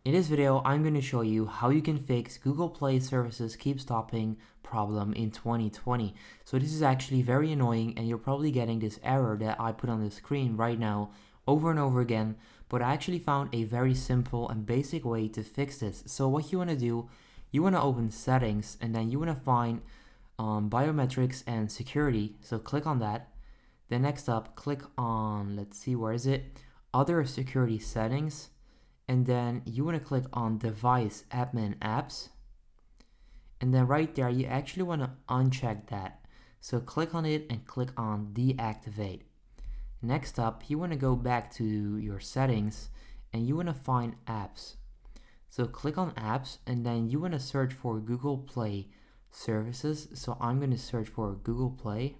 In this video, I'm going to show you how you can fix Google Play services keep stopping problem in 2020. So this is actually very annoying and you're probably getting this error that I put on the screen right now over and over again, but I actually found a very simple and basic way to fix this. So what you want to do, you want to open settings and then you want to find biometrics and security. So click on that. Then next up, click on, let's see, where is it? Other security settings. And then you want to click on device admin apps. And then right there, you actually want to uncheck that. So click on it and click on deactivate. Next up, you want to go back to your settings and you want to find apps. So click on apps and then you want to search for Google Play services. So I'm going to search for Google Play.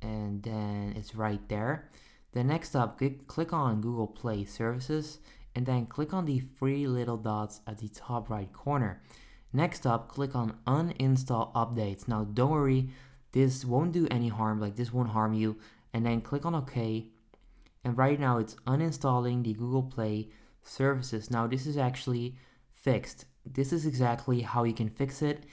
And then it's right there. Then next up, click on Google Play services and then click on the three little dots at the top right corner. Next up, click on uninstall updates. Now don't worry, this won't do any harm, like this won't harm you. And then click on OK. And right now it's uninstalling the Google Play services. Now this is actually fixed. This is exactly how you can fix it.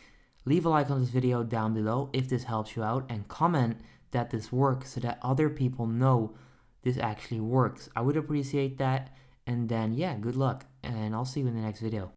Leave a like on this video down below if this helps you out and comment that this works so that other people know this actually works. I would appreciate that. And then yeah, good luck and I'll see you in the next video.